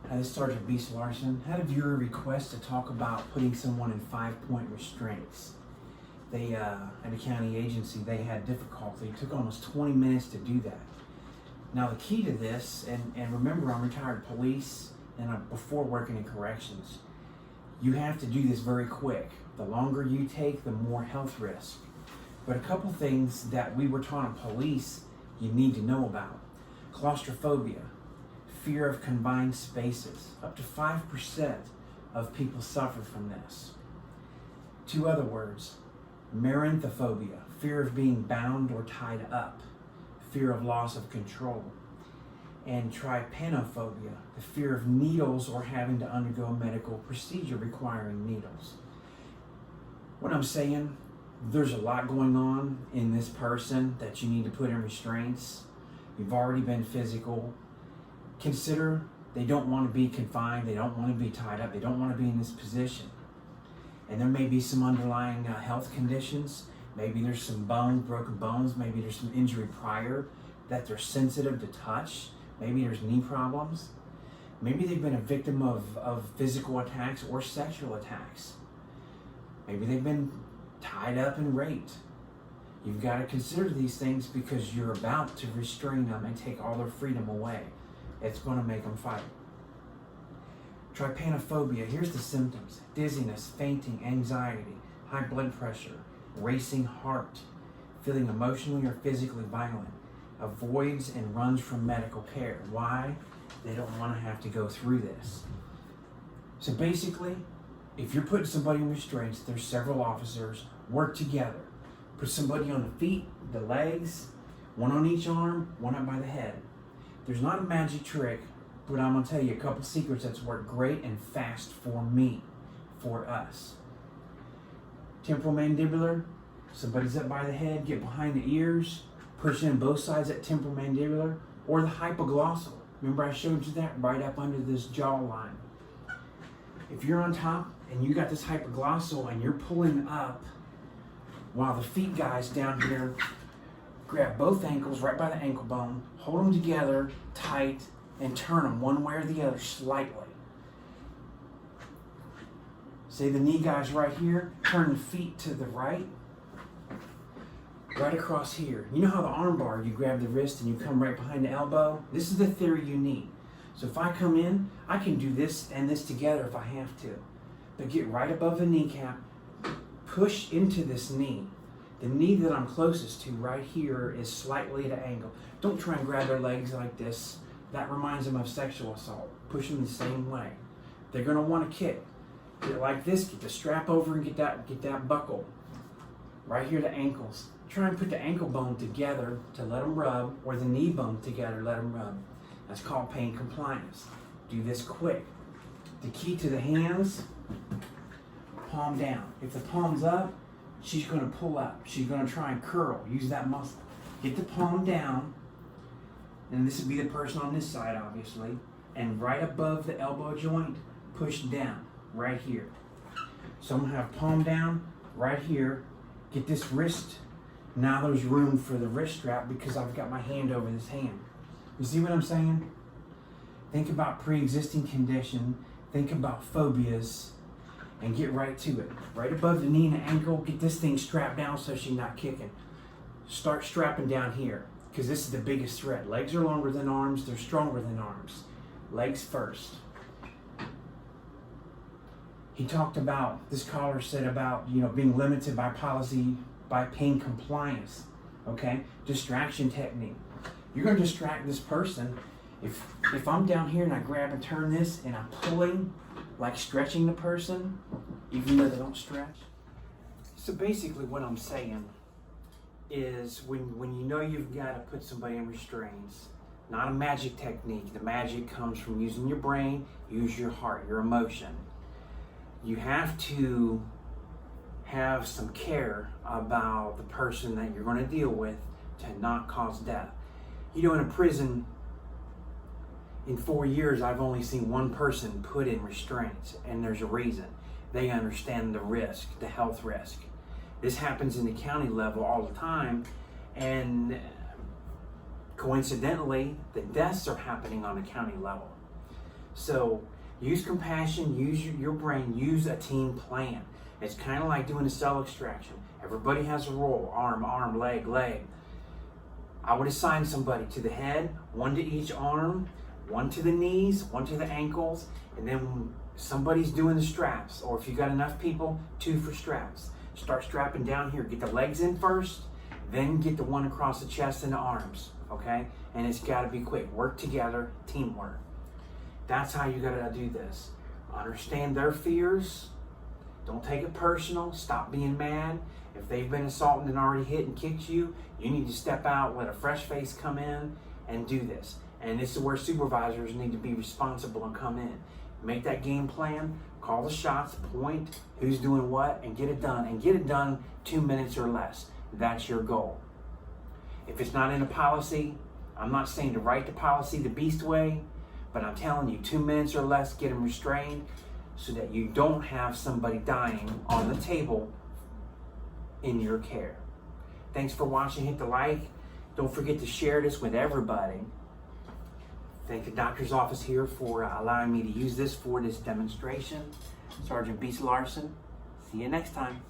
Hi, this is Sergeant Beast Larson. Had a viewer request to talk about putting someone in 5-point restraints. They, at a county agency, they had difficulty. It took almost 20 minutes to do that. Now the key to this, and remember I'm retired police and before working in corrections, you have to do this very quick. The longer you take, the more health risk. But a couple things that we were taught in police you need to know about. Claustrophobia. Fear of confined spaces. Up to 5% of people suffer from this. Two other words, maranthophobia, fear of being bound or tied up, fear of loss of control, and trypanophobia, the fear of needles or having to undergo a medical procedure requiring needles. What I'm saying, there's a lot going on in this person that you need to put in restraints. You've already been physical. Consider they don't want to be confined, they don't want to be tied up, they don't want to be in this position. And there may be some underlying health conditions. Maybe there's some bones, broken bones, maybe there's some injury prior that they're sensitive to touch. Maybe there's knee problems. Maybe they've been a victim of physical attacks or sexual attacks. Maybe they've been tied up and raped. You've got to consider these things because you're about to restrain them and take all their freedom away. It's going to make them fight. Trypanophobia, here's the symptoms. Dizziness, fainting, anxiety, high blood pressure, racing heart, feeling emotionally or physically violent, avoids and runs from medical care. Why? They don't want to have to go through this. So basically, if you're putting somebody in restraints, there's several officers, work together. Put somebody on the feet, the legs, one on each arm, one up by the head. There's not a magic trick, but I'm going to tell you a couple secrets that's worked great and fast for me, for us. Temporal mandibular, somebody's up by the head, get behind the ears, push in both sides at temporal mandibular, or the hypoglossal. Remember I showed you that right up under this jawline. If you're on top and you got this hypoglossal and you're pulling up while the feet guy's down here, grab both ankles right by the ankle bone, hold them together tight, and turn them one way or the other slightly. Say the knee guy's right here, turn the feet to the right across here. You know how the arm bar, you grab the wrist and you come right behind the elbow? This is the theory you need. So if I come in, I can do this and this together if I have to. But get right above the kneecap, push into this knee. The knee that I'm closest to right here is slightly at an angle. Don't try and grab their legs like this. That reminds them of sexual assault. Push them the same way. They're going to want to kick. Get it like this, get the strap over and get that buckle. Right here, the ankles. Try and put the ankle bone together to let them rub, or the knee bone together, let them rub. That's called pain compliance. Do this quick. The key to the hands, palm down. If the palm's up, she's going to pull up. She's going to try and curl. Use that muscle. Get the palm down, and this would be the person on this side, obviously, and right above the elbow joint, push down, right here. So I'm going to have palm down, right here. Get this wrist. Now there's room for the wrist strap because I've got my hand over this hand. You see what I'm saying? Think about pre-existing condition. Think about phobias. And get right to it. Right above the knee and the ankle, get this thing strapped down so she's not kicking. Start strapping down here, because this is the biggest threat. Legs are longer than arms, they're stronger than arms. Legs first. He talked about, this caller said about, being limited by policy, by pain compliance, okay? Distraction technique. You're going to distract this person. If I'm down here and I grab and turn this and I'm pulling, like stretching the person, even though they don't stretch. So basically what I'm saying is when you know you've got to put somebody in restraints, not a magic technique. The magic comes from using your brain, use your heart, your emotion. You have to have some care about the person that you're going to deal with to not cause death. In a prison, in 4 years, I've only seen one person put in restraints, and there's a reason. They understand the risk, the health risk. This happens in the county level all the time, and coincidentally, the deaths are happening on the county level. So use compassion, use your brain, use a team plan. It's kind of like doing a cell extraction. Everybody has a role, arm, leg. I would assign somebody to the head, one to each arm, one to the knees, one to the ankles, and then somebody's doing the straps, or if you got enough people, 2 for straps. Start strapping down here. Get the legs in first, then get the one across the chest and the arms, okay? And it's got to be quick. Work together, teamwork. That's how you got to do this. Understand their fears. Don't take it personal. Stop being mad. If they've been assaulted and already hit and kicked you, you need to step out, let a fresh face come in and do this. And this is where supervisors need to be responsible and come in. Make that game plan, call the shots, point who's doing what, and get it done. And get it done 2 minutes or less. That's your goal. If it's not in a policy, I'm not saying to write the policy the Beast way, but I'm telling you, 2 minutes or less, get them restrained so that you don't have somebody dying on the table in your care. Thanks for watching. Hit the like. Don't forget to share this with everybody. Thank the doctor's office here for allowing me to use this for this demonstration. Sergeant Beast Larson. See you next time.